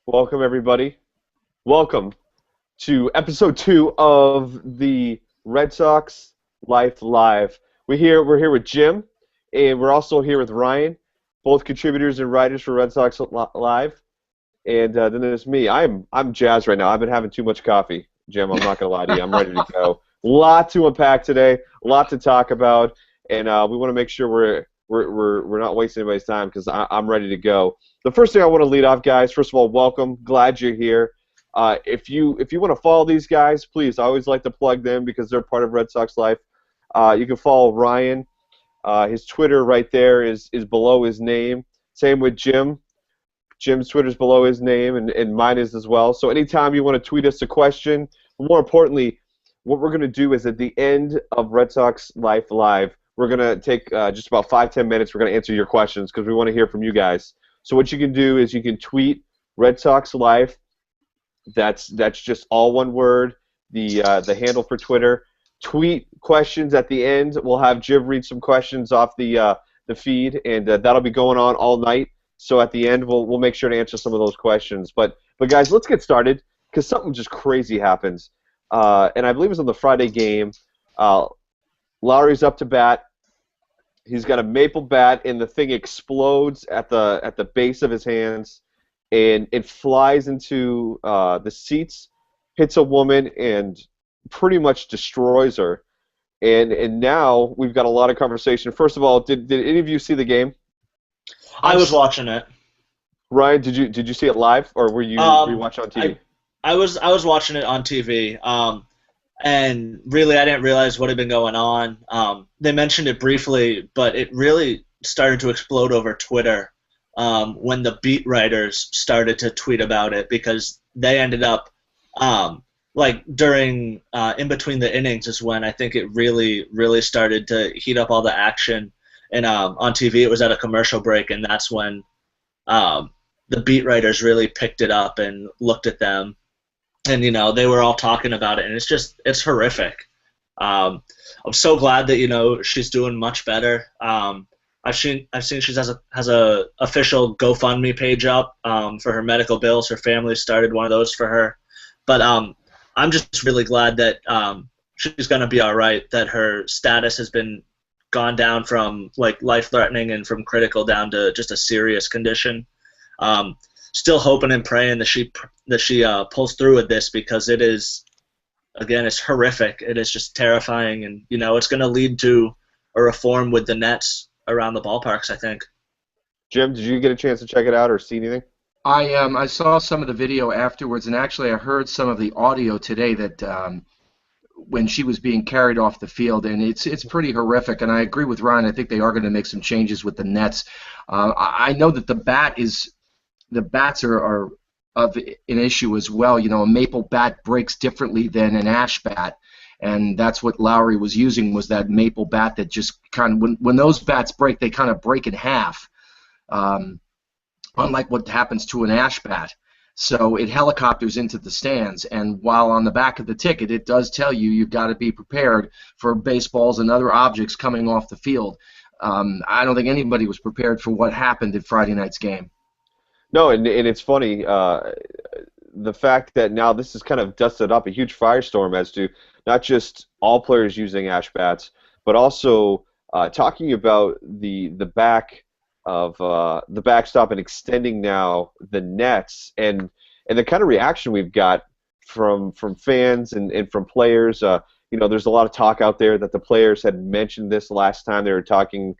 Welcome, everybody. Welcome to episode 2 of the Red Sox Life Live. We're here with Jim, and we're also here with Ryan, both contributors and writers for Red Sox Live. And then there's me. I'm jazzed right now. I've been having too much coffee, Jim. I'm not gonna lie to you. I'm ready to go. Lot to unpack today. A lot to talk about, and we want to make sure we're not wasting anybody's time because I'm ready to go. The first thing I want to lead off, guys. First of all, welcome. Glad you're here. If you want to follow these guys, please. I always like to plug them because they're part of Red Sox Life. You can follow Ryan. His Twitter right there is below his name. Same with Jim. Jim's Twitter's below his name, and mine is as well. So anytime you want to tweet us a question, but more importantly, what we're going to do is at the end of Red Sox Life Live, we're going to take just about 5-10 minutes. We're going to answer your questions because we want to hear from you guys. So what you can do is you can tweet Red Sox Life. That's just all one word, the handle for Twitter. Tweet questions at the end. We'll have Jim read some questions off the feed, and that'll be going on all night. So at the end, we'll make sure to answer some of those questions. But guys, let's get started because something just crazy happens. And I believe it was on the Friday game. Lowry's up to bat. He's got a maple bat, and the thing explodes at the base of his hands, and it flies into the seats, hits a woman, and pretty much destroys her. And now we've got a lot of conversation. First of all, did any of you see the game? I was watching it. Ryan, did you see it live, or were you watching on TV? I was watching it on TV, and really I didn't realize what had been going on. They mentioned it briefly, but it really started to explode over Twitter when the beat writers started to tweet about it because they ended up like during in between the innings is when I think it really started to heat up all the action. And on TV, it was at a commercial break, and that's when the beat writers really picked it up and looked at them, and they were all talking about it, and it's horrific. I'm so glad that she's doing much better. I've seen she has a official GoFundMe page up for her medical bills. Her family started one of those for her, but I'm just really glad that she's gonna be all right. That her status has been gone down from like life-threatening and from critical down to just a serious condition. Still hoping and praying that she pulls through with this because it is, again, it's horrific. It is just terrifying, and it's going to lead to a reform with the nets around the ballparks, I think. Jim, did you get a chance to check it out or see anything? I saw some of the video afterwards, and actually I heard some of the audio today that when she was being carried off the field, and it's pretty horrific. And I agree with Ryan. I think they are going to make some changes with the nets. I know that the bats are of an issue as well. A maple bat breaks differently than an ash bat, and that's what Lowry was using, was that maple bat that just kind of, when those bats break, they kind of break in half, unlike what happens to an ash bat. So it helicopters into the stands, and while on the back of the ticket it does tell you you've got to be prepared for baseballs and other objects coming off the field. I don't think anybody was prepared for what happened at Friday night's game. No, and it's funny, the fact that now this has kind of dusted up a huge firestorm as to not just all players using ash bats, but also talking about the back of the backstop and extending now the nets, and the kind of reaction we've got from fans and from players. There's a lot of talk out there that the players had mentioned this last time they were talking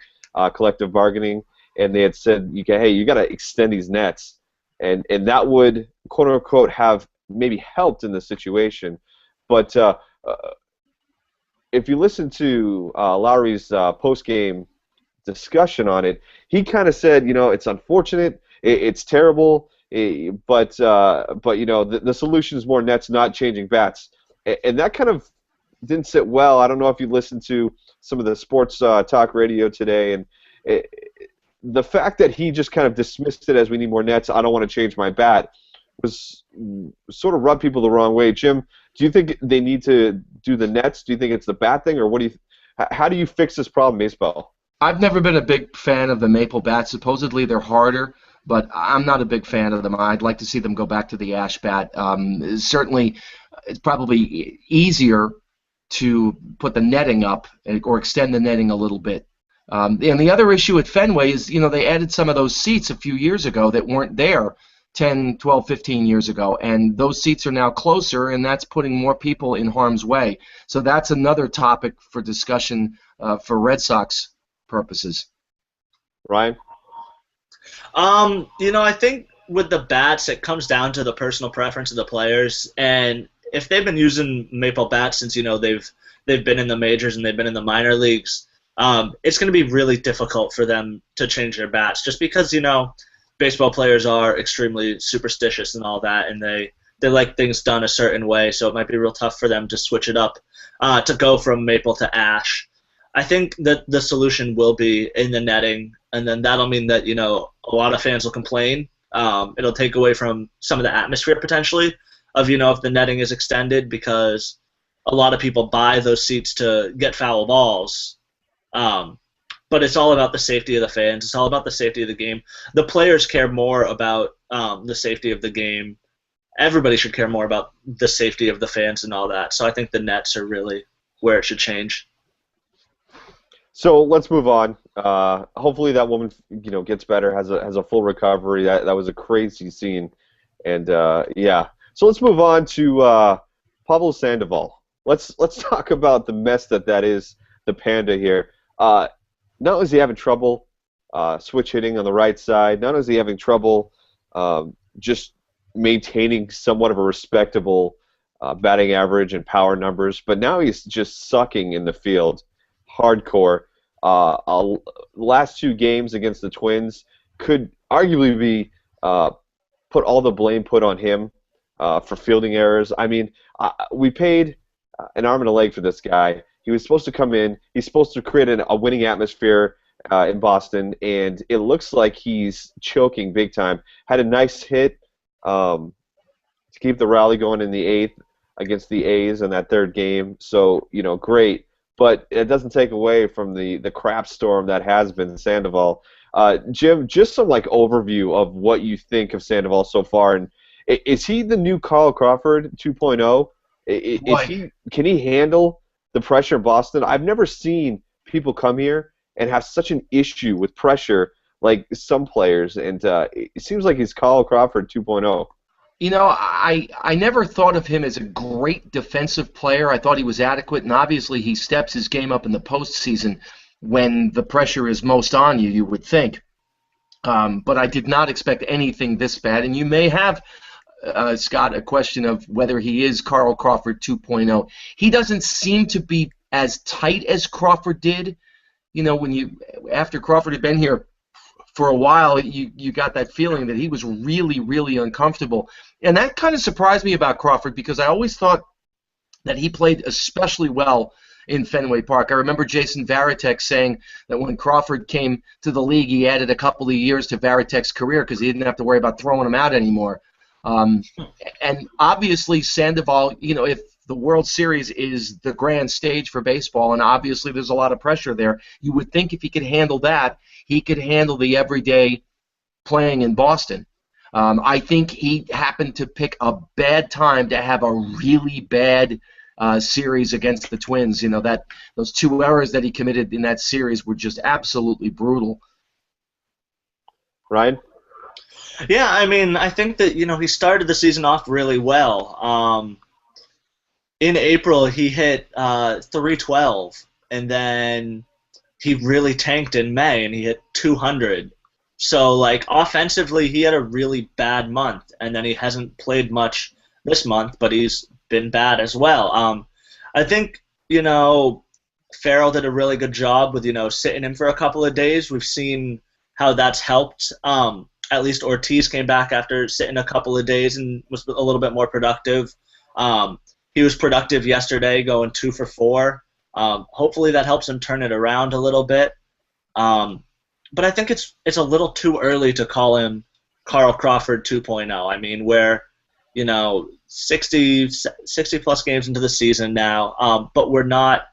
collective bargaining, and they had said, hey, you got to extend these nets, and that would quote unquote have maybe helped in the situation. But if you listen to Lowry's post game discussion on it, he kind of said, it's unfortunate, it's terrible, but the solution is more nets, not changing bats, and that kind of didn't sit well. I don't know if you listened to some of the sports talk radio today, and the fact that he just kind of dismissed it as we need more nets, I don't want to change my bat, was sort of rubbed people the wrong way. Jim, do you think they need to do the nets? Do you think it's the bat thing, or how do you fix this problem, baseball? I've never been a big fan of the maple bats. Supposedly they're harder but I'm not a big fan of them. I'd like to see them go back to the ash bat. Certainly, it's probably easier to put the netting up or extend the netting a little bit. And the other issue at Fenway is, they added some of those seats a few years ago that weren't there 10, 12, 15 years ago, and those seats are now closer, and that's putting more people in harm's way. So that's another topic for discussion for Red Sox purposes. Ryan? I think with the bats, it comes down to the personal preference of the players, and if they've been using maple bats since they've been in the majors and they've been in the minor leagues, it's going to be really difficult for them to change their bats, just because baseball players are extremely superstitious and all that, and they like things done a certain way, so it might be real tough for them to switch it up to go from maple to ash. I think that the solution will be in the netting, and then that'll mean that a lot of fans will complain. It'll take away from some of the atmosphere potentially of if the netting is extended, because a lot of people buy those seats to get foul balls. But it's all about the safety of the fans. It's all about the safety of the game. The players care more about the safety of the game. Everybody should care more about the safety of the fans and all that. So I think the nets are really where it should change. So let's move on. Hopefully that woman, gets better, has a full recovery. That was a crazy scene, and yeah. So let's move on to Pablo Sandoval. Let's talk about the mess that is the Panda here. Not only is he having trouble switch hitting on the right side, not only is he having trouble just maintaining somewhat of a respectable batting average and power numbers, but now he's just sucking in the field hardcore. Last two games against the Twins could arguably be put all the blame put on him for fielding errors. I mean, we paid an arm and a leg for this guy. He was supposed to come in. He's supposed to create a winning atmosphere in Boston, and it looks like he's choking big time. Had a nice hit to keep the rally going in the 8th against the A's in that third game. So, great. But it doesn't take away from the crap storm that has been Sandoval. Jim, just some overview of what you think of Sandoval so far, and is he the new Carl Crawford 2.0? Can he handle the pressure in Boston? I've never seen people come here and have such an issue with pressure like some players, and it seems like he's Carl Crawford 2.0. I never thought of him as a great defensive player. I thought he was adequate, and obviously he steps his game up in the postseason when the pressure is most on you, you would think. But I did not expect anything this bad, and you may have, Scott, a question of whether he is Carl Crawford 2.0. He doesn't seem to be as tight as Crawford did. After Crawford had been here for a while, you got that feeling that he was really, really uncomfortable. And that kind of surprised me about Crawford, because I always thought that he played especially well in Fenway Park. I remember Jason Varitek saying that when Crawford came to the league, he added a couple of years to Varitek's career because he didn't have to worry about throwing him out anymore. And obviously Sandoval, if the World Series is the grand stage for baseball, and obviously there's a lot of pressure there, you would think if he could handle that, he could handle the everyday playing in Boston. I think he happened to pick a bad time to have a really bad series against the Twins. Those two errors that he committed in that series were just absolutely brutal. Ryan? Yeah, I think that he started the season off really well. In April, he hit 312, and then he really tanked in May, and he hit 200. So, offensively, he had a really bad month, and then he hasn't played much this month, but he's been bad as well. I think, Farrell did a really good job with, sitting him for a couple of days. We've seen how that's helped. At least Ortiz came back after sitting a couple of days and was a little bit more productive. He was productive yesterday, going 2 for 4. Hopefully that helps him turn it around a little bit. But I think it's a little too early to call him Carl Crawford 2.0. Where 60 plus games into the season now, but we're not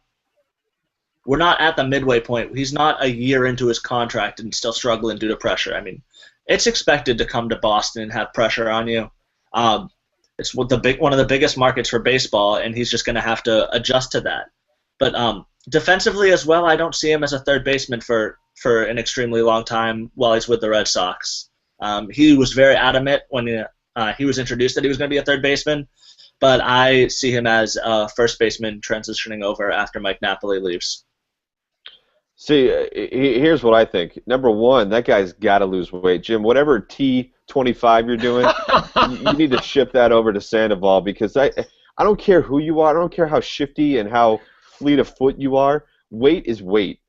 at the midway point. He's not a year into his contract and still struggling due to pressure. it's expected to come to Boston and have pressure on you. It's one of the biggest markets for baseball, and he's just going to have to adjust to that. But defensively as well, I don't see him as a third baseman for an extremely long time while he's with the Red Sox. He was very adamant when he was introduced that he was going to be a third baseman, but I see him as a first baseman transitioning over after Mike Napoli leaves. See, here's what I think. Number one, that guy's got to lose weight. Jim, whatever T25 you're doing, you need to ship that over to Sandoval, because I don't care who you are. I don't care how shifty and how fleet of foot you are. Weight is weight.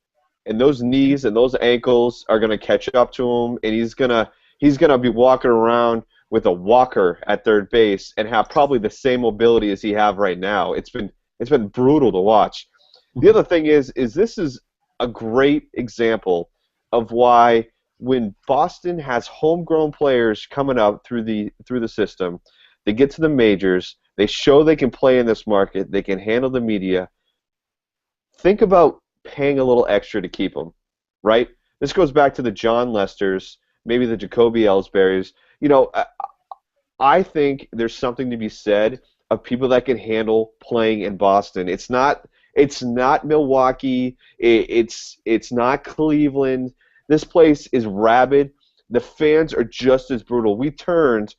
And those knees and those ankles are going to catch up to him, and he's gonna be walking around with a walker at third base and have probably the same mobility as he have right now. It's been brutal to watch. The other thing is this is a great example of why when Boston has homegrown players coming up through the system, they get to the majors, they show they can play in this market, they can handle the media. Think about paying a little extra to keep them, right? This goes back to the John Lesters, maybe the Jacoby Ellsburys. You know, I think there's something to be said of people that can handle playing in Boston. It's not Milwaukee. It's not Cleveland. This place is rabid. The fans are just as brutal. We turned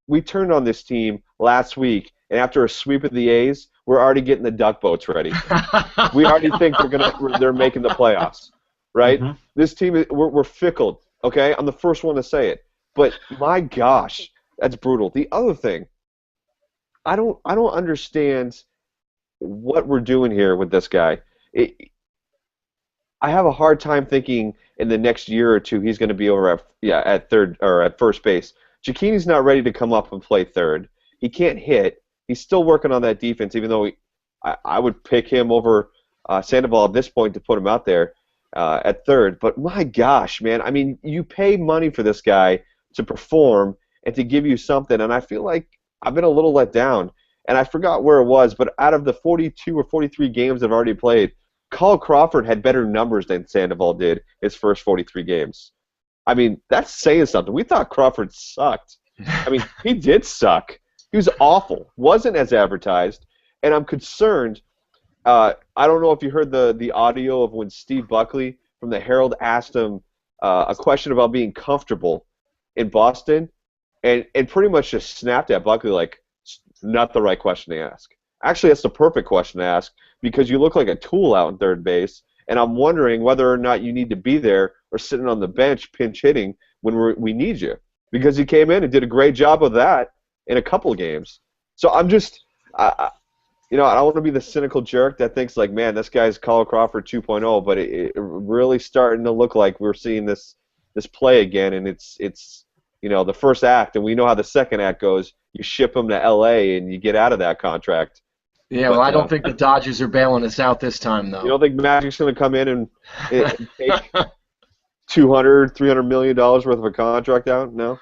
on this team last week, and after a sweep of the A's, we're already getting the duck boats ready. We already think they're making the playoffs, right? Mm-hmm. This team, we're fickle. Okay, I'm the first one to say it, but my gosh, that's brutal. The other thing, I don't understand what we're doing here with this guy. I have a hard time thinking in the next year or two he's going to be over at third or at first base. Cicchini's not ready to come up and play third. He can't hit. He's still working on that defense, even though I would pick him over Sandoval at this point to put him out there at third. But my gosh, man, I mean, you pay money for this guy to perform and to give you something, and I feel like I've been a little let down. And I forgot where it was, but out of the 42 or 43 games I've already played, Kyle Crawford had better numbers than Sandoval did his first 43 games. I mean, that's saying something. We thought Crawford sucked. I mean, he did suck. He was awful. Wasn't as advertised. And I'm concerned. I don't know if you heard the audio of when Steve Buckley from the Herald asked him a question about being comfortable in Boston, and pretty much just snapped at Buckley like, not the right question to ask. Actually, that's the perfect question to ask, because you look like a tool out in third base, and I'm wondering whether or not you need to be there or sitting on the bench pinch hitting when we need you, because he came in and did a great job of that in a couple of games. So I'm just, I don't want to be the cynical jerk that thinks like, man, this guy's Kyle Crawford 2.0, but it really starting to look like we're seeing this play again, and it's the first act, and we know how the second act goes. You ship him to L.A. and you get out of that contract. Yeah, well, I don't think the Dodgers are bailing us out this time, though. You don't think Magic's going to come in and take $200-300 million worth of a contract out? No.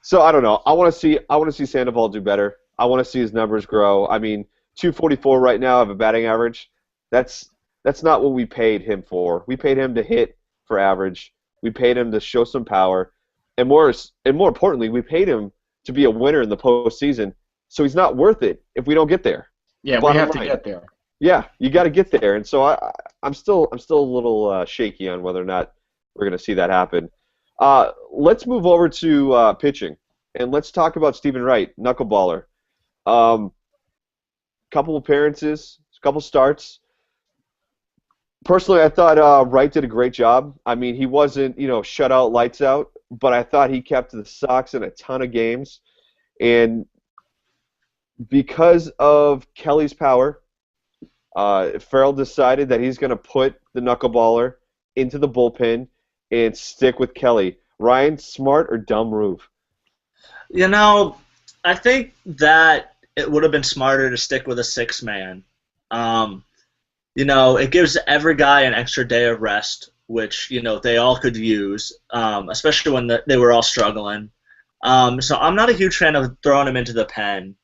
So I don't know. I want to see Sandoval do better. I want to see his numbers grow. I mean, 244 right now of a batting average. That's not what we paid him for. We paid him to hit for average. We paid him to show some power. And more importantly, we paid him to be a winner in the postseason, so he's not worth it if we don't get there. Yeah, we have to get there. Yeah, you got to get there, and so I'm still a little shaky on whether or not we're going to see that happen. Let's move over to pitching, and let's talk about Stephen Wright, knuckleballer. Couple appearances, couple starts. Personally, I thought Wright did a great job. I mean, he wasn't, shut out, lights out, but I thought he kept the Sox in a ton of games. And because of Kelly's power, Farrell decided that he's going to put the knuckleballer into the bullpen and stick with Kelly. Ryan, smart or dumb move? I think that it would have been smarter to stick with a six-man. It gives every guy an extra day of rest, which, they all could use, especially when they were all struggling. So I'm not a huge fan of throwing him into the pen.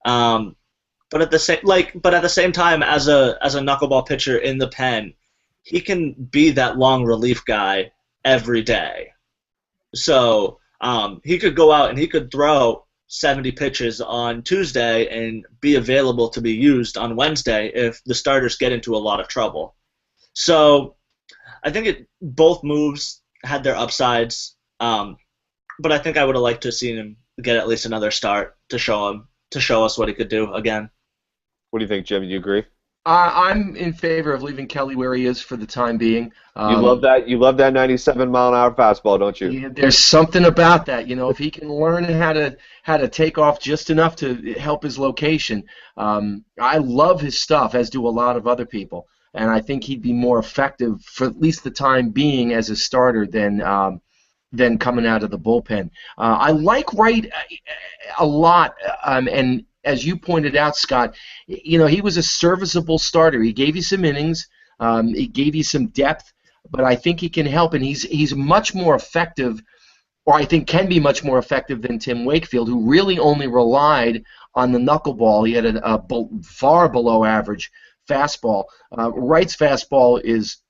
But at the same time, as a knuckleball pitcher in the pen, he can be that long relief guy every day. So he could go out and he could throw 70 pitches on Tuesday and be available to be used on Wednesday if the starters get into a lot of trouble. So I think both moves had their upsides, but I think I would have liked to have seen him get at least another start to show us what he could do again. What do you think, Jim? Do you agree? I'm in favor of leaving Kelly where he is for the time being. You love that. You love that 97-mile-an-hour fastball, don't you? Yeah, there's something about that, if he can learn how to take off just enough to help his location. I love his stuff, as do a lot of other people, and I think he'd be more effective for at least the time being as a starter than coming out of the bullpen. I like Wright a lot, and as you pointed out, Scott, he was a serviceable starter. He gave you some innings, he gave you some depth, but I think he can help, and he's much more effective, or I think can be much more effective than Tim Wakefield, who really only relied on the knuckleball. He had a far below average fastball. Wright's fastball is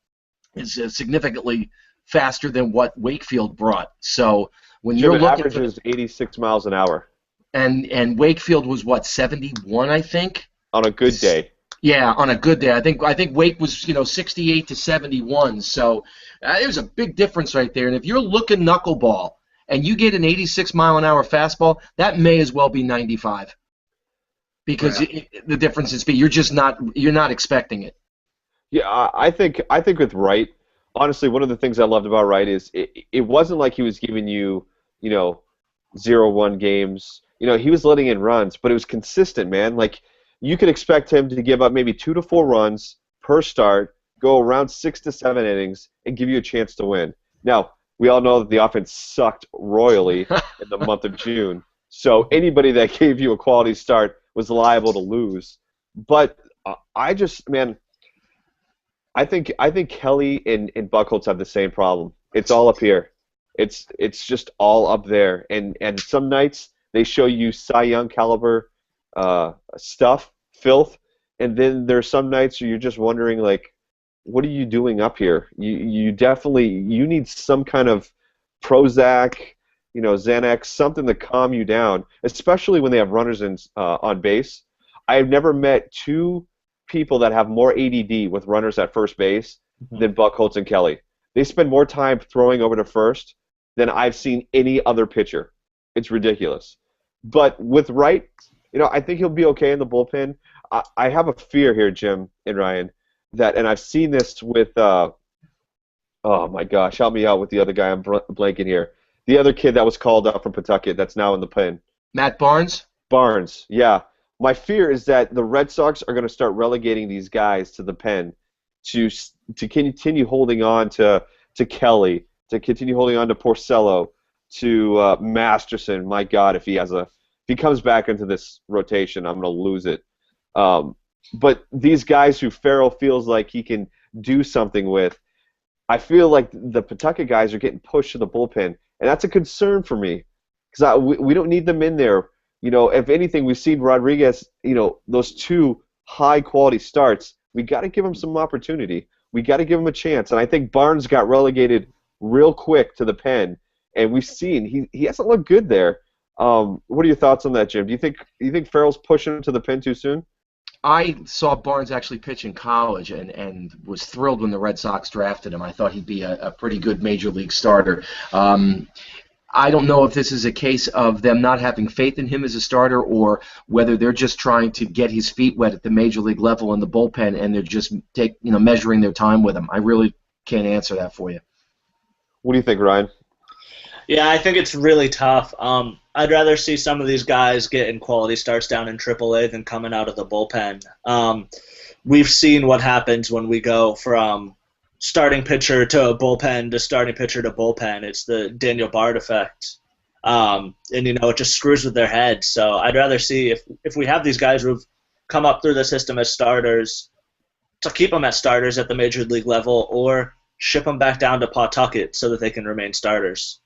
significantly faster than what Wakefield brought. So when you're looking, averages 86 miles an hour. And Wakefield was what, 71, I think? On a good day. Yeah, on a good day. I think Wake was 68 to 71. So there's a big difference right there. And if you're looking knuckleball and you get an 86 mile an hour fastball, that may as well be 95. Because the difference in speed, you're not expecting it. Yeah, I think with Wright, honestly, one of the things I loved about Wright is it wasn't like he was giving you 0-1 games. He was letting in runs, but it was consistent, man. Like, you could expect him to give up maybe 2 to 4 runs per start, go around 6 to 7 innings, and give you a chance to win. Now, we all know that the offense sucked royally in the month of June, so anybody that gave you a quality start was liable to lose. But I think Kelly and Buchholz have the same problem. It's all up here. It's just all up there, and some nights they show you Cy Young caliber stuff, filth, and then there's some nights where you're just wondering, like, what are you doing up here? You definitely need some kind of Prozac, Xanax, something to calm you down, especially when they have runners on base. I have never met two people that have more ADD with runners at first base than Buchholz and Kelly. They spend more time throwing over to first than I've seen any other pitcher. It's ridiculous. But with Wright, I think he'll be okay in the bullpen. I have a fear here, Jim and Ryan, and I've seen this with, oh my gosh, help me out with the other guy. I'm blanking here. The other kid that was called up from Pawtucket that's now in the pen. Matt Barnes? Barnes, yeah. My fear is that the Red Sox are going to start relegating these guys to the pen to continue holding on to Kelly, to continue holding on to Porcello, to Masterson. My God, if he comes back into this rotation, I'm going to lose it. But these guys who Farrell feels like he can do something with, I feel like the Pawtucket guys are getting pushed to the bullpen, and that's a concern for me because we don't need them in there. If anything, we've seen Rodriguez, those 2 high-quality starts. We got to give him some opportunity. We got to give him a chance. And I think Barnes got relegated real quick to the pen, and we've seen he hasn't looked good there. What are your thoughts on that, Jim? Do you think Farrell's pushing him to the pen too soon? I saw Barnes actually pitch in college and was thrilled when the Red Sox drafted him. I thought he'd be a pretty good major league starter. I don't know if this is a case of them not having faith in him as a starter or whether they're just trying to get his feet wet at the major league level in the bullpen and they're just measuring their time with him. I really can't answer that for you. What do you think, Ryan? Yeah, I think it's really tough. I'd rather see some of these guys getting quality starts down in AAA than coming out of the bullpen. We've seen what happens when we go from starting pitcher to a bullpen to starting pitcher to bullpen. It's the Daniel Bard effect. And, it just screws with their head. So I'd rather see if we have these guys who've come up through the system as starters, to keep them as starters at the major league level or ship them back down to Pawtucket so that they can remain starters.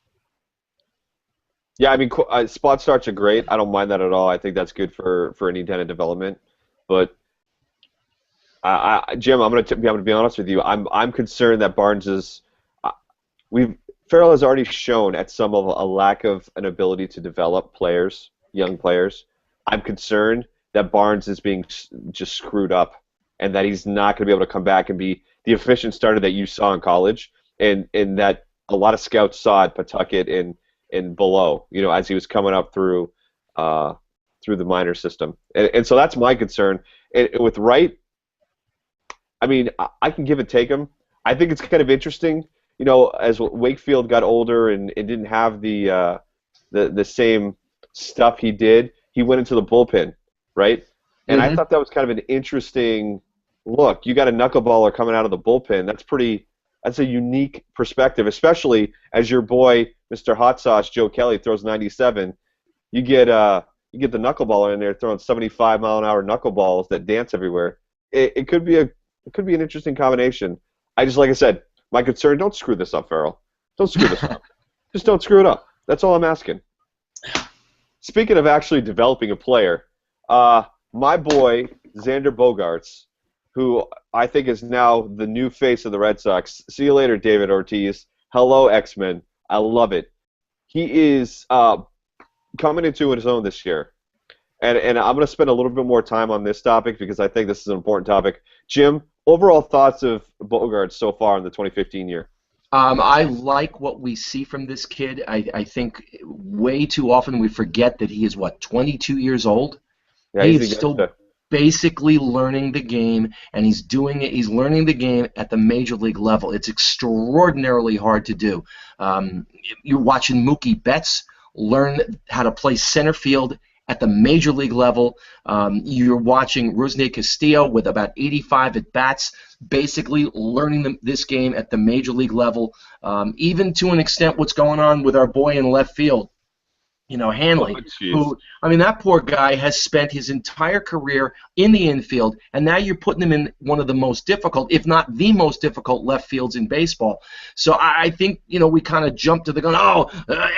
Yeah, I mean, spot starts are great. I don't mind that at all. I think that's good for any kind of development. But Jim, I'm gonna be honest with you. I'm concerned that Barnes is. Farrell has already shown at some of a lack of an ability to develop players, young players. I'm concerned that Barnes is being just screwed up, and that he's not going to be able to come back and be the efficient starter that you saw in college, and that a lot of scouts saw at Pawtucket and below, as he was coming up through the minor system. And so that's my concern. And with Wright, I mean, I can give and take him. I think it's kind of interesting, as Wakefield got older and didn't have the same stuff he did, he went into the bullpen, right? And I thought that was kind of an interesting look. You got a knuckleballer coming out of the bullpen. That's a unique perspective, especially as your boy, Mr. Hot Sauce Joe Kelly, throws 97. You get the knuckleballer in there throwing 75-mile-an-hour knuckleballs that dance everywhere. It could be an interesting combination. Like I said, my concern: don't screw this up, Farrell. Don't screw this up. Just don't screw it up. That's all I'm asking. Speaking of actually developing a player, my boy Xander Bogaerts, who I think is now the new face of the Red Sox. See you later, David Ortiz. Hello, X-Men. I love it. He is coming into his own this year. And I'm going to spend a little bit more time on this topic because I think this is an important topic. Jim, overall thoughts of Bogaerts so far in the 2015 year? I like what we see from this kid. I think way too often we forget that he is, 22 years old? Yeah, he is still basically learning the game, and he's doing it. He's learning the game at the major league level. It's extraordinarily hard to do. You're watching Mookie Betts learn how to play center field at the major league level. You're watching Rusney Castillo with about 85 at-bats, basically learning this game at the major league level, even to an extent what's going on with our boy in left field, Hanley, that poor guy has spent his entire career in the infield, and now you're putting him in one of the most difficult, if not the most difficult, left fields in baseball. So I think, we kind of jumped to the gun,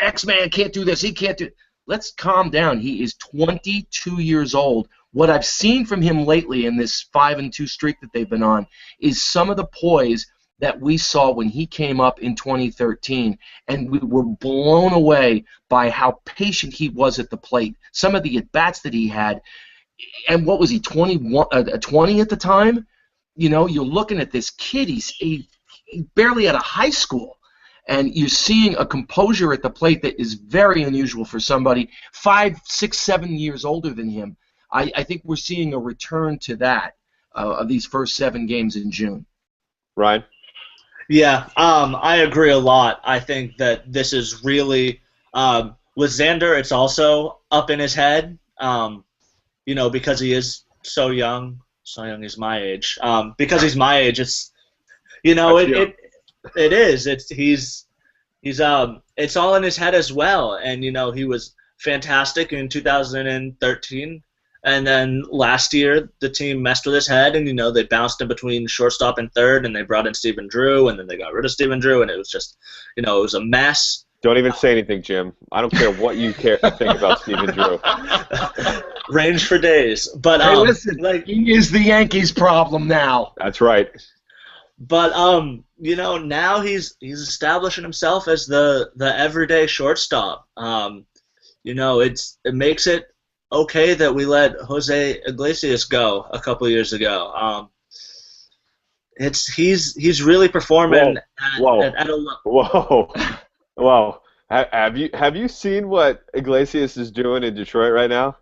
X-Man can't do this, he can't do it. Let's calm down. He is 22 years old. What I've seen from him lately in this 5-2 streak that they've been on is some of the poise that we saw when he came up in 2013, and we were blown away by how patient he was at the plate. Some of the at-bats that he had, and what was he, 20 at the time? You're looking at this kid, he's barely out of high school. And you're seeing a composure at the plate that is very unusual for somebody 5, 6, 7 years older than him. I think we're seeing a return to that of these first 7 games in June. Ryan? Yeah, I agree a lot. I think that this is really, with Xander, it's also up in his head, because he is so young. So young, he's my age. Because he's my age, it's, it is. It's all in his head as well. And he was fantastic in 2013, and then last year the team messed with his head, and they bounced in between shortstop and third, and they brought in Stephen Drew, and then they got rid of Stephen Drew, and it was just, it was a mess. Don't even say anything, Jim. I don't care what you think about Stephen Drew. Range for days. But hey, listen, he is the Yankees' problem now. That's right. But now he's establishing himself as the everyday shortstop. It makes it okay that we let Jose Iglesias go a couple years ago. He's really performing at a level. Whoa. Have you seen what Iglesias is doing in Detroit right now?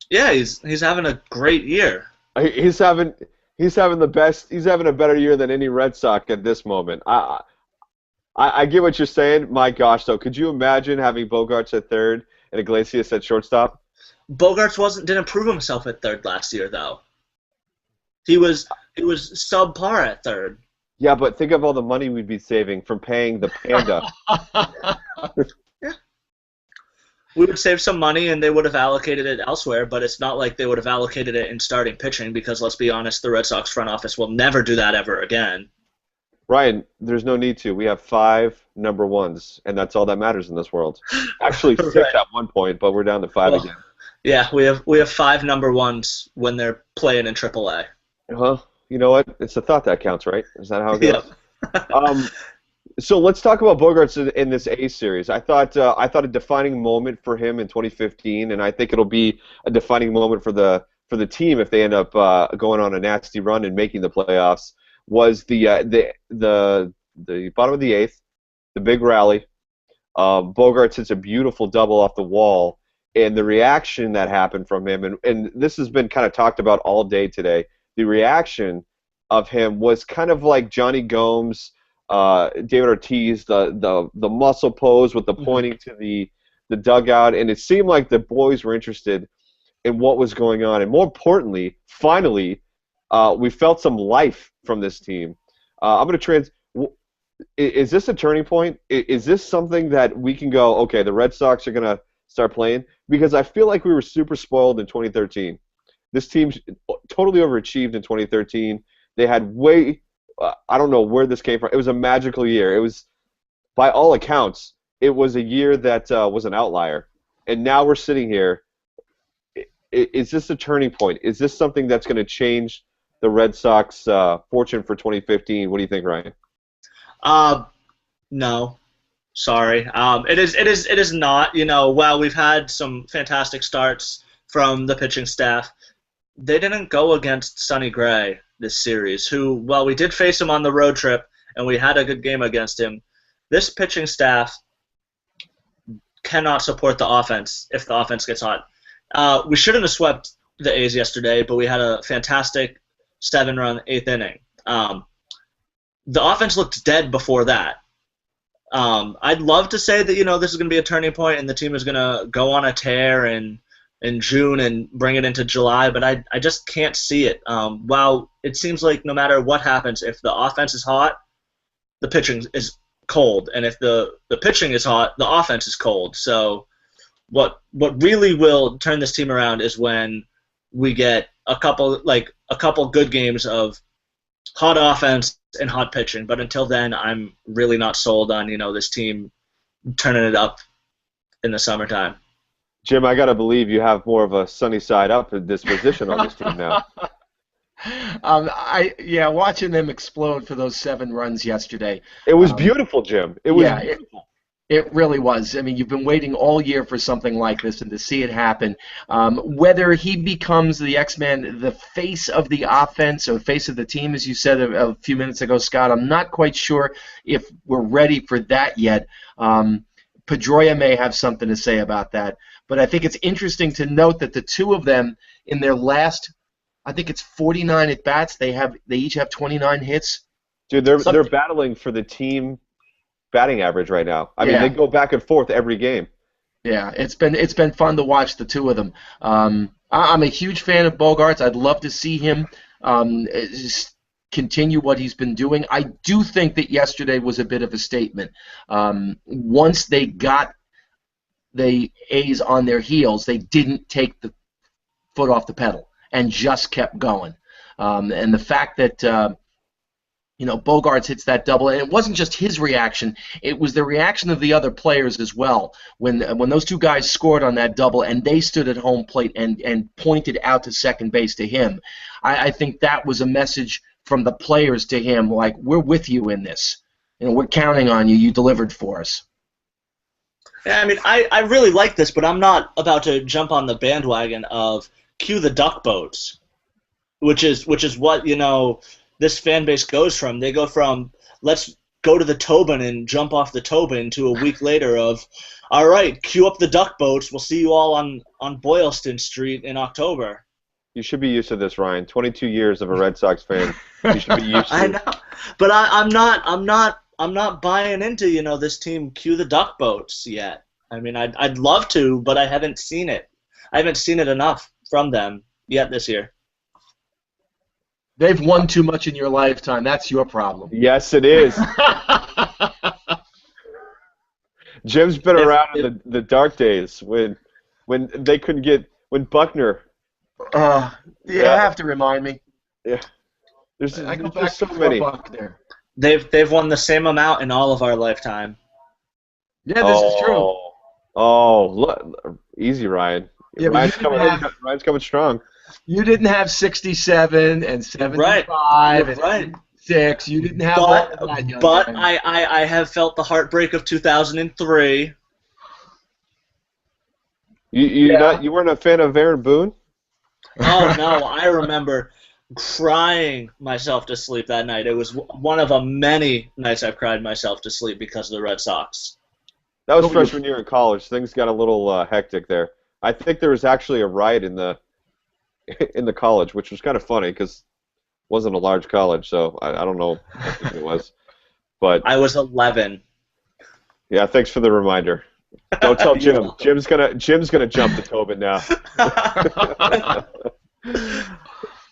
Yeah, he's having a great year. He's having the best. He's having a better year than any Red Sox at this moment. I get what you're saying. My gosh, though, could you imagine having Bogaerts at third and Iglesias at shortstop? Bogaerts didn't prove himself at third last year, though. He was subpar at third. Yeah, but think of all the money we'd be saving from paying the Panda. Yeah. We would save some money, and they would have allocated it elsewhere, but it's not like they would have allocated it in starting pitching because, let's be honest, the Red Sox front office will never do that ever again. Ryan, there's no need to. We have 5 number ones, and that's all that matters in this world. Actually, 6 right. At one point, but we're down to 5 again. Yeah, we have 5 number ones when they're playing in AAA. You know what? It's the thought that counts, right? Is that how it goes? Yeah. So let's talk about Bogarts in this A series. I thought a defining moment for him in 2015, and I think it'll be a defining moment for the team if they end up going on a nasty run and making the playoffs. Was the bottom of the eighth, the big rally. Bogarts hits a beautiful double off the wall, and the reaction that happened from him, and this has been kind of talked about all day today. The reaction of him was kind of like Johnny Gomes. David Ortiz, the muscle pose with the pointing to the dugout, and it seemed like the boys were interested in what was going on. And more importantly, finally, we felt some life from this team. I'm going to Is this a turning point? Is this something that we can go, okay, the Red Sox are going to start playing? Because I feel like we were super spoiled in 2013. This team totally overachieved in 2013. They had I don't know where this came from. It was a magical year. It was, by all accounts, it was a year that was an outlier. And now we're sitting here. Is this a turning point? Is this something that's going to change the Red Sox fortune for 2015? What do you think, Ryan? No. Sorry. It is not. While we've had some fantastic starts from the pitching staff, they didn't go against Sonny Gray this series, who, while we did face him on the road trip and we had a good game against him, this pitching staff cannot support the offense if the offense gets hot. We shouldn't have swept the A's yesterday, but we had a fantastic 7-run 8th inning. The offense looked dead before that. I'd love to say that, this is going to be a turning point and the team is going to go on a tear in June and bring it into July, but I just can't see it. While it seems like no matter what happens, if the offense is hot, the pitching is cold, and if the pitching is hot, the offense is cold. So what really will turn this team around is when we get a couple good games of hot offense and hot pitching. But until then, I'm really not sold on this team turning it up in the summertime. Jim, I got to believe you have more of a sunny side up disposition on this team now. Watching them explode for those 7 runs yesterday. It was beautiful, Jim. It was beautiful. It really was. I mean, you've been waiting all year for something like this, and to see it happen. Whether he becomes the X-Man, the face of the offense or face of the team, as you said a few minutes ago, Scott, I'm not quite sure if we're ready for that yet. Pedroia may have something to say about that. But I think it's interesting to note that the two of them, in their last, I think it's 49 at bats, they each have 29 hits. Dude, they're battling for the team batting average right now. I mean, they go back and forth every game. Yeah, it's been fun to watch the two of them. I'm a huge fan of Bogarts. I'd love to see him just continue what he's been doing. I do think that yesterday was a bit of a statement. Once they got the A's on their heels, they didn't take the foot off the pedal and just kept going. And the fact that Bogarts hits that double, and it wasn't just his reaction; it was the reaction of the other players as well. When those two guys scored on that double, and they stood at home plate and pointed out to second base to him, I think that was a message from the players to him, like, we're with you in this. We're counting on you. You delivered for us. Yeah, I mean, I really like this, but I'm not about to jump on the bandwagon of cue the duck boats, which is what this fan base goes from. They go from let's go to the Tobin and jump off the Tobin to a week later of, all right, cue up the duck boats. We'll see you all on Boylston Street in October. You should be used to this, Ryan. 22 years of a Red Sox fan. You should be used to I know, but I'm not buying into this team cue the duck boats yet. I mean, I'd love to, but I haven't seen it. I haven't seen it enough from them yet this year. They've won too much in your lifetime. That's your problem. Yes, it is. Jim's been around in the dark days when they couldn't get Buckner. You have to remind me. Yeah, there's just so many. They've won the same amount in all of our lifetime. Yeah, this is true. Oh, look, easy, Ryan. Yeah, Ryan's coming strong. You didn't have 67 and 75 right. and right. 6. You didn't have all of that, young but man. I have felt the heartbreak of 2003. You weren't a fan of Aaron Boone? Oh no, I remember crying myself to sleep that night. It was one of a many nights I've cried myself to sleep because of the Red Sox. That was freshman year in college. Things got a little hectic there. I think there was actually a riot in the college, which was kind of funny because it wasn't a large college, so I don't know what it was. But I was 11. Yeah, thanks for the reminder. Don't tell Jim. Jim's gonna jump the Tobin now.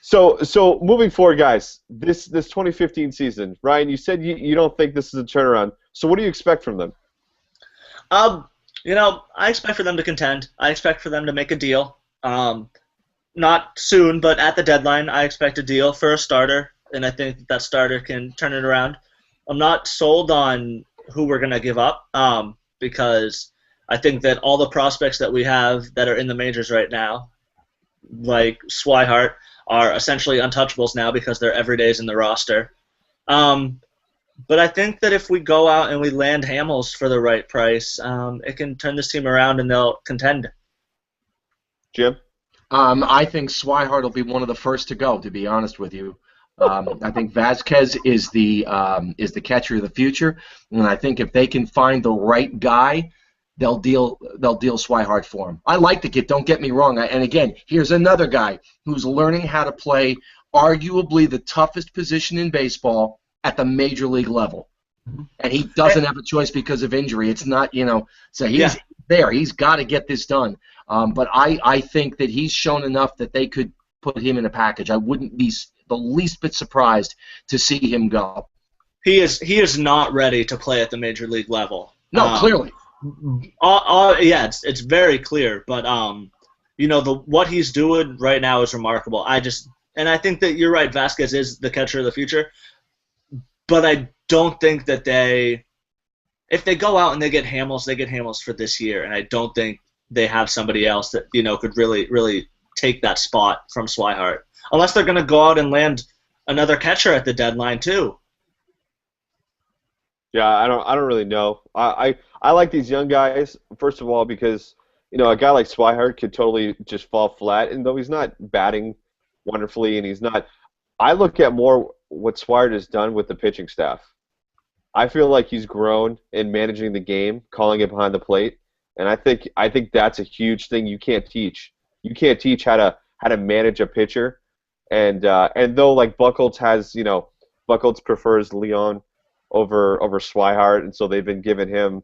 So moving forward, guys, this 2015 season, Ryan, you said you don't think this is a turnaround. So what do you expect from them? I expect for them to contend. I expect for them to make a deal. Not soon, but at the deadline, I expect a deal for a starter, and I think that starter can turn it around. I'm not sold on who we're going to give up, because I think that all the prospects that we have that are in the majors right now, like Swihart, are essentially untouchables now because they're everydays in the roster. But I think that if we go out and we land Hamels for the right price, it can turn this team around and they'll contend. Jim? I think Swihart will be one of the first to go, to be honest with you. I think Vasquez is the catcher of the future, and I think if they can find the right guy, they'll deal Swihart for him. I like the kid, don't get me wrong. And again, here's another guy who's learning how to play arguably the toughest position in baseball at the major league level. And he doesn't have a choice because of injury. It's not, so he's there. He's got to get this done. But I think that he's shown enough that they could put him in a package. I wouldn't be the least bit surprised to see him go. He is not ready to play at the major league level. No, clearly. Yeah, it's very clear. But what he's doing right now is remarkable. And I think that you're right. Vasquez is the catcher of the future. But I don't think that if they go out and they get Hamels for this year, and I don't think they have somebody else that could really, really take that spot from Swihart, unless they're going to go out and land another catcher at the deadline too. Yeah, I don't really know. I like these young guys, first of all, because a guy like Swihart could totally just fall flat, and though he's not batting wonderfully, and he's not. I look at more what Swihart has done with the pitching staff. I feel like he's grown in managing the game, calling it behind the plate, and I think that's a huge thing you can't teach. You can't teach how to manage a pitcher, and though like Buchholz has Buchholz prefers Leon over Swihart, and so they've been giving him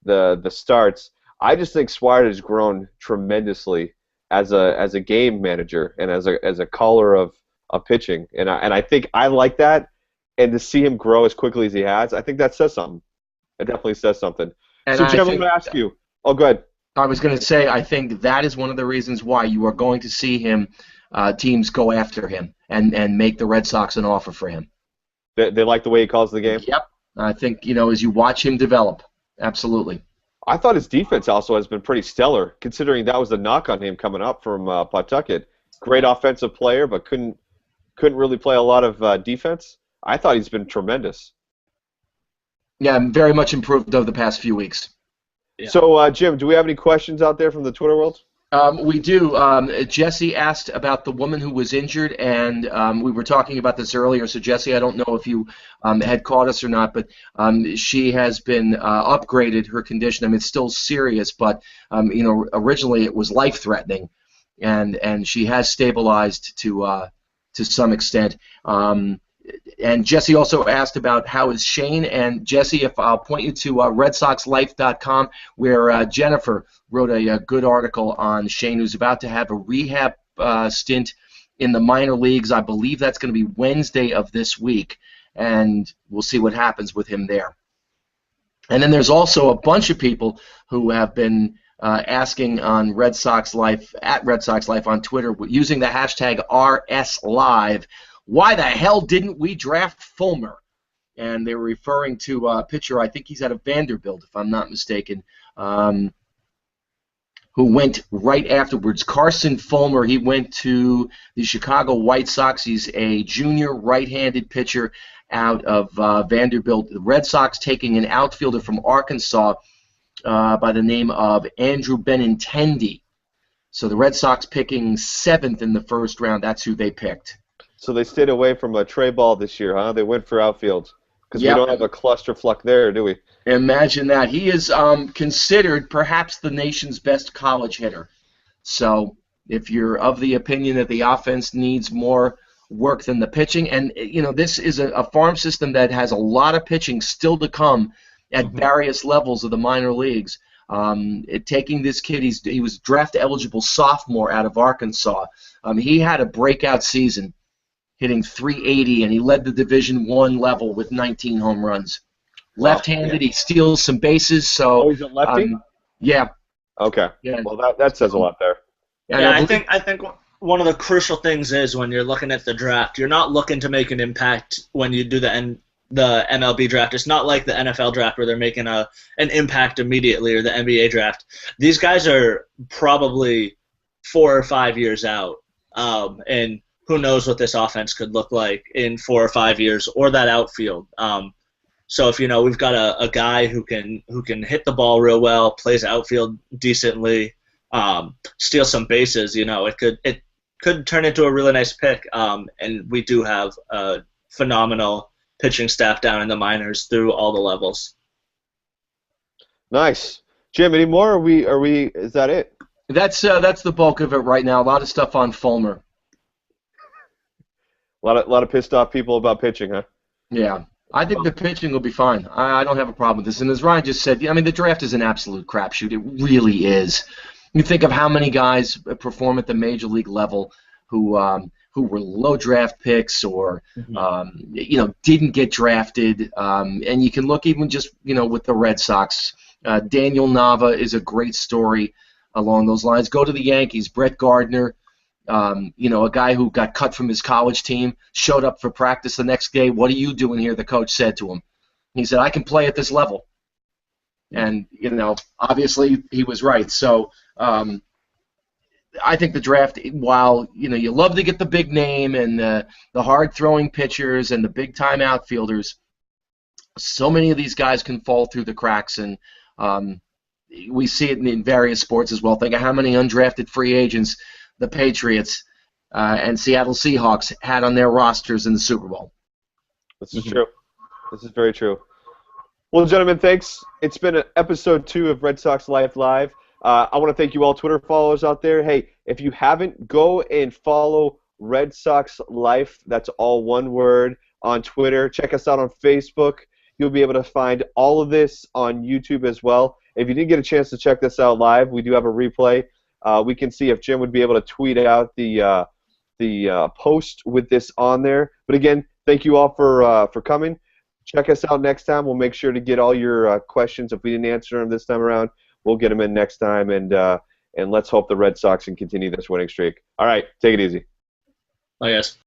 the starts. I just think Swihart has grown tremendously as a game manager and as a caller of pitching, and I think I like that, and to see him grow as quickly as he has, I think that says something. It definitely says something. And so, Jim, I'm going to ask you. Oh, go ahead. I was going to say, I think that is one of the reasons why you are going to see him, teams go after him and make the Red Sox an offer for him. They like the way he calls the game? Yep. I think, as you watch him develop, absolutely. I thought his defense also has been pretty stellar, considering that was the knock on him coming up from Pawtucket. Great offensive player, but couldn't really play a lot of defense. I thought he's been tremendous. Yeah, very much improved over the past few weeks. Yeah. So, Jim, do we have any questions out there from the Twitter world? We do. Jesse asked about the woman who was injured, and we were talking about this earlier. So, Jesse, I don't know if you had caught us or not, but she has been upgraded, her condition. I mean, it's still serious, but originally it was life-threatening, and she has stabilized to some extent. And Jesse also asked about how is Shane. And Jesse, if I'll point you to RedSoxLife.com, where Jennifer wrote a good article on Shane, who's about to have a rehab stint in the minor leagues. I believe that's going to be Wednesday of this week, and we'll see what happens with him there. And then there's also a bunch of people who have been asking on Red Sox Life, at Red Sox Life on Twitter, using the hashtag RSLive, why the hell didn't we draft Fulmer? And they were referring to a pitcher, I think he's out of Vanderbilt, if I'm not mistaken, who went right afterwards. Carson Fulmer, he went to the Chicago White Sox. He's a junior right-handed pitcher, out of Vanderbilt. The Red Sox taking an outfielder from Arkansas by the name of Andrew Benintendi. So the Red Sox picking 7th in the first round. That's who they picked. So they stayed away from a Trey Ball this year, huh? They went for outfield. Because we don't have a clusterfuck there, do we? Imagine that. He is considered perhaps the nation's best college hitter. So if you're of the opinion that the offense needs more work than the pitching, and this is a farm system that has a lot of pitching still to come at various levels of the minor leagues. Taking this kid, he was draft eligible sophomore out of Arkansas. He had a breakout season, hitting .380, and he led the Division I level with 19 home runs. Left-handed, he steals some bases. So he's a lefty? Yeah. Okay. Yeah. Well, that says a lot there. Yeah, I think one of the crucial things is when you're looking at the draft, you're not looking to make an impact when you do the MLB draft. It's not like the NFL draft where they're making an impact immediately, or the NBA draft. These guys are probably 4 or 5 years out, and who knows what this offense could look like in 4 or 5 years, or that outfield. So if we've got a guy who can hit the ball real well, plays outfield decently, steal some bases, it could turn into a really nice pick. And we do have a phenomenal pitching staff down in the minors through all the levels. Nice. Jim, any more? Are we? Is that it? That's the bulk of it right now. A lot of stuff on Fulmer. A lot of pissed off people about pitching, huh? Yeah. I think the pitching will be fine. I don't have a problem with this. And as Ryan just said, I mean, the draft is an absolute crapshoot. It really is. You think of how many guys perform at the major league level who were low draft picks or didn't get drafted. And you can look even just with the Red Sox. Daniel Nava is a great story along those lines. Go to the Yankees. Brett Gardner. A guy who got cut from his college team, showed up for practice the next day. What are you doing here? The coach said to him. He said, I can play at this level. And, obviously he was right. So I think the draft, while, you love to get the big name and the hard-throwing pitchers and the big-time outfielders, so many of these guys can fall through the cracks. And we see it in various sports as well. Think of how many undrafted free agents the Patriots and Seattle Seahawks had on their rosters in the Super Bowl. This is true. This is very true. Well, gentlemen, thanks. It's been episode 2 of Red Sox Life Live. I want to thank you all Twitter followers out there. Hey, if you haven't, go and follow Red Sox Life. That's all one word on Twitter. Check us out on Facebook. You'll be able to find all of this on YouTube as well. If you didn't get a chance to check this out live, we do have a replay. We can see if Jim would be able to tweet out the post with this on there. But again, thank you all for coming. Check us out next time. We'll make sure to get all your questions. If we didn't answer them this time around, we'll get them in next time. And let's hope the Red Sox can continue this winning streak. All right, take it easy. Bye, guys.